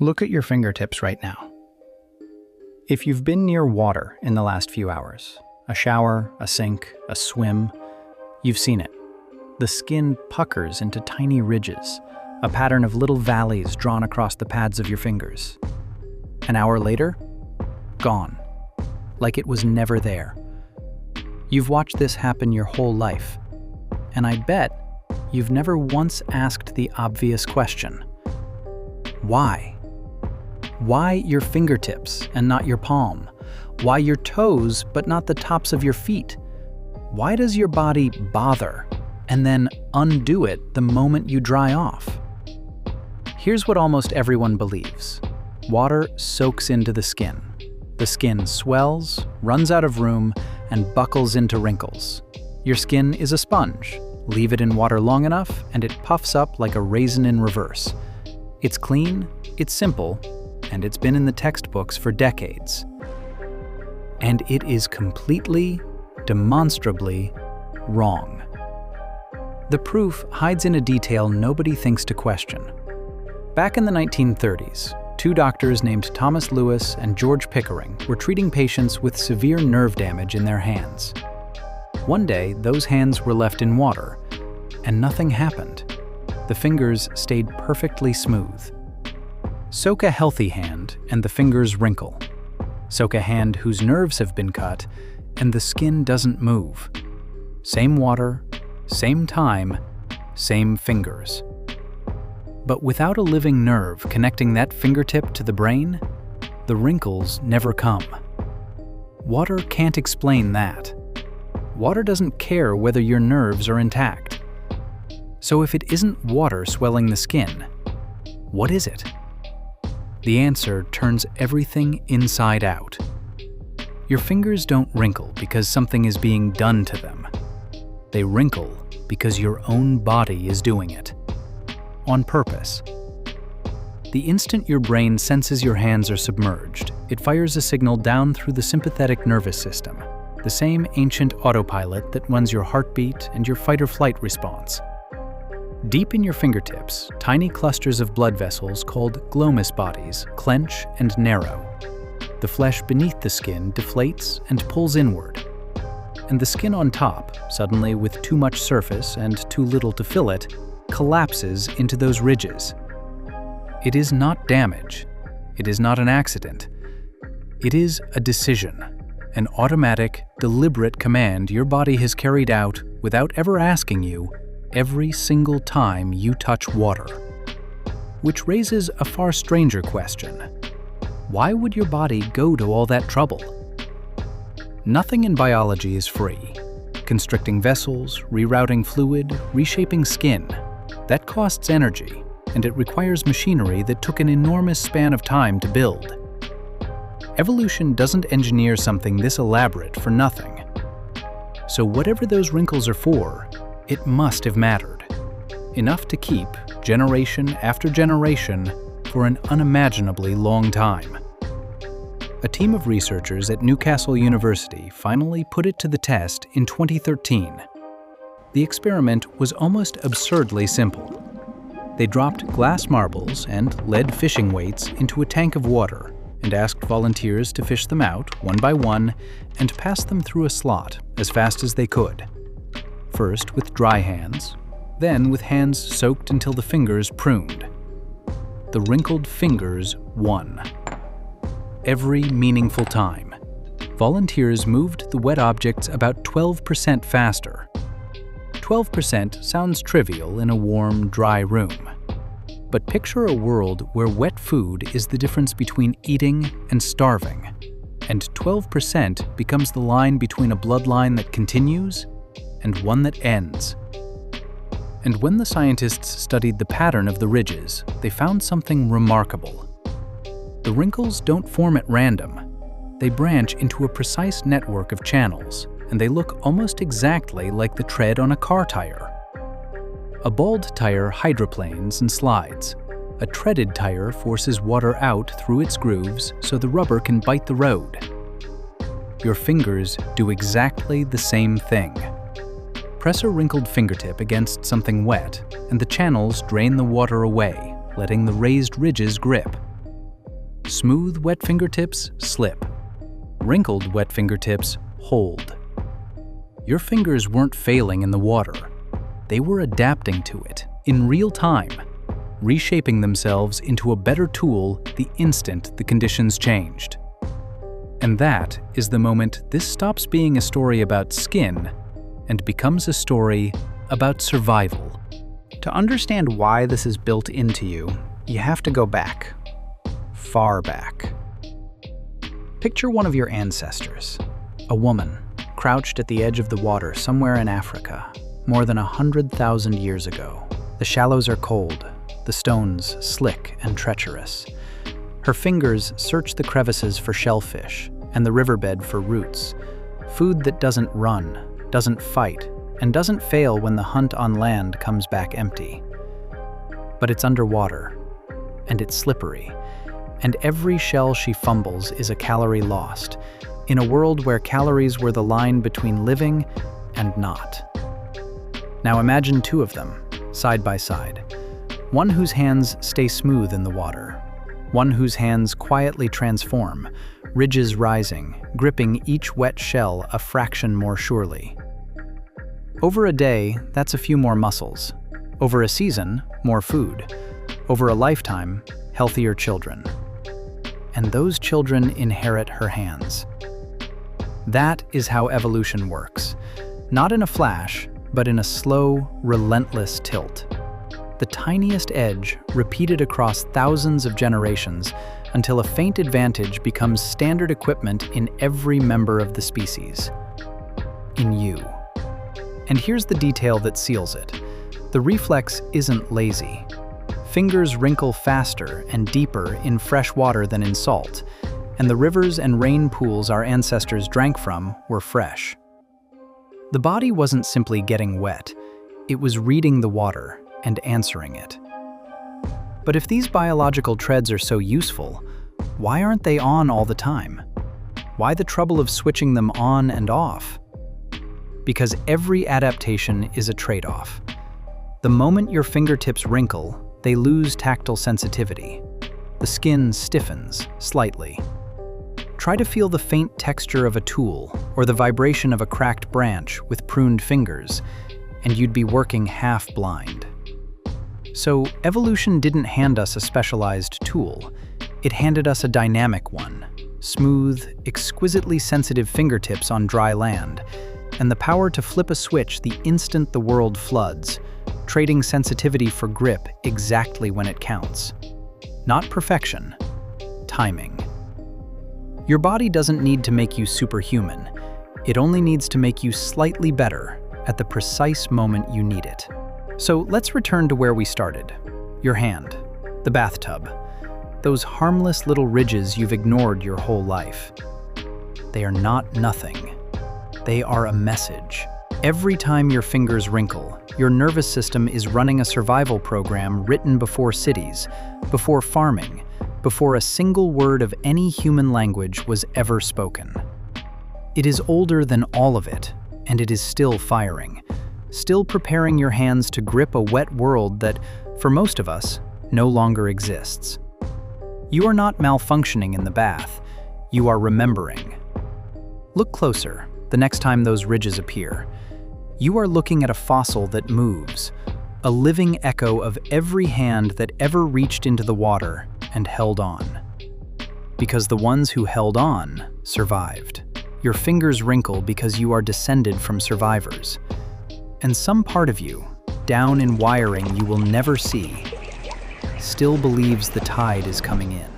Look at your fingertips right now. If you've been near water in the last few hours, a shower, a sink, a swim, you've seen it. The skin puckers into tiny ridges, a pattern of little valleys drawn across the pads of your fingers. An hour later, gone, like it was never there. You've watched this happen your whole life, and I bet you've never once asked the obvious question. Why? Why your fingertips and not your palm? Why your toes but not the tops of your feet? Why does your body bother and then undo it the moment you dry off? Here's what almost everyone believes. Water soaks into the skin. The skin swells, runs out of room, and buckles into wrinkles. Your skin is a sponge. Leave it in water long enough, and it puffs up like a raisin in reverse. It's clean, it's simple, and it's been in the textbooks for decades. And it is completely, demonstrably wrong. The proof hides in a detail nobody thinks to question. Back in the 1930s, two doctors named Thomas Lewis and George Pickering were treating patients with severe nerve damage in their hands. One day, those hands were left in water, and nothing happened. The fingers stayed perfectly smooth. Soak a healthy hand, and the fingers wrinkle. Soak a hand whose nerves have been cut, and the skin doesn't move. Same water, same time, same fingers. But without a living nerve connecting that fingertip to the brain, the wrinkles never come. Water can't explain that. Water doesn't care whether your nerves are intact. So if it isn't water swelling the skin, what is it? The answer turns everything inside out. Your fingers don't wrinkle because something is being done to them. They wrinkle because your own body is doing it. On purpose. The instant your brain senses your hands are submerged, it fires a signal down through the sympathetic nervous system, the same ancient autopilot that runs your heartbeat and your fight-or-flight response. Deep in your fingertips, tiny clusters of blood vessels called glomus bodies clench and narrow. The flesh beneath the skin deflates and pulls inward. And the skin on top, suddenly with too much surface and too little to fill it, collapses into those ridges. It is not damage. It is not an accident. It is a decision, an automatic, deliberate command your body has carried out without ever asking you every single time you touch water. Which raises a far stranger question. Why would your body go to all that trouble? Nothing in biology is free. Constricting vessels, rerouting fluid, reshaping skin. That costs energy, and it requires machinery that took an enormous span of time to build. Evolution doesn't engineer something this elaborate for nothing. So whatever those wrinkles are for, it must have mattered. Enough to keep, generation after generation, for an unimaginably long time. A team of researchers at Newcastle University finally put it to the test in 2013. The experiment was almost absurdly simple. They dropped glass marbles and lead fishing weights into a tank of water and asked volunteers to fish them out, one by one, and pass them through a slot as fast as they could. First with dry hands, then with hands soaked until the fingers pruned. The wrinkled fingers won. Every meaningful time, volunteers moved the wet objects about 12% faster. 12% sounds trivial in a warm, dry room. But picture a world where wet food is the difference between eating and starving, and 12% becomes the line between a bloodline that continues and one that ends. And when the scientists studied the pattern of the ridges, they found something remarkable. The wrinkles don't form at random. They branch into a precise network of channels, and they look almost exactly like the tread on a car tire. A bald tire hydroplanes and slides. A treaded tire forces water out through its grooves so the rubber can bite the road. Your fingers do exactly the same thing. Press a wrinkled fingertip against something wet, and the channels drain the water away, letting the raised ridges grip. Smooth, wet fingertips slip. Wrinkled, wet fingertips hold. Your fingers weren't failing in the water. They were adapting to it in real time, reshaping themselves into a better tool the instant the conditions changed. And that is the moment this stops being a story about skin and becomes a story about survival. To understand why this is built into you, you have to go back, far back. Picture one of your ancestors, a woman, crouched at the edge of the water somewhere in Africa, more than 100,000 years ago. The shallows are cold, the stones slick and treacherous. Her fingers search the crevices for shellfish and the riverbed for roots, food that doesn't run, doesn't fight, and doesn't fail when the hunt on land comes back empty. But it's underwater, and it's slippery, and every shell she fumbles is a calorie lost, in a world where calories were the line between living and not. Now imagine two of them, side by side. One whose hands stay smooth in the water, one whose hands quietly transform, ridges rising, gripping each wet shell a fraction more surely. Over a day, that's a few more muscles. Over a season, more food. Over a lifetime, healthier children. And those children inherit her hands. That is how evolution works. Not in a flash, but in a slow, relentless tilt. The tiniest edge repeated across thousands of generations until a faint advantage becomes standard equipment in every member of the species. In you. And here's the detail that seals it. The reflex isn't lazy. Fingers wrinkle faster and deeper in fresh water than in salt, and the rivers and rain pools our ancestors drank from were fresh. The body wasn't simply getting wet, it was reading the water and answering it. But if these biological treads are so useful, why aren't they on all the time? Why the trouble of switching them on and off? Because every adaptation is a trade-off. The moment your fingertips wrinkle, they lose tactile sensitivity. The skin stiffens slightly. Try to feel the faint texture of a tool or the vibration of a cracked branch with pruned fingers, and you'd be working half blind. So evolution didn't hand us a specialized tool. It handed us a dynamic one, smooth, exquisitely sensitive fingertips on dry land, and the power to flip a switch the instant the world floods, trading sensitivity for grip exactly when it counts. Not perfection, timing. Your body doesn't need to make you superhuman. It only needs to make you slightly better at the precise moment you need it. So let's return to where we started. Your hand, the bathtub, those harmless little ridges you've ignored your whole life. They are not nothing. They are a message. Every time your fingers wrinkle, your nervous system is running a survival program written before cities, before farming, before a single word of any human language was ever spoken. It is older than all of it, and it is still firing, still preparing your hands to grip a wet world that, for most of us, no longer exists. You are not malfunctioning in the bath, you are remembering. Look closer the next time those ridges appear. You are looking at a fossil that moves, a living echo of every hand that ever reached into the water and held on. Because the ones who held on survived. Your fingers wrinkle because you are descended from survivors. And some part of you, down in wiring you will never see, still believes the tide is coming in.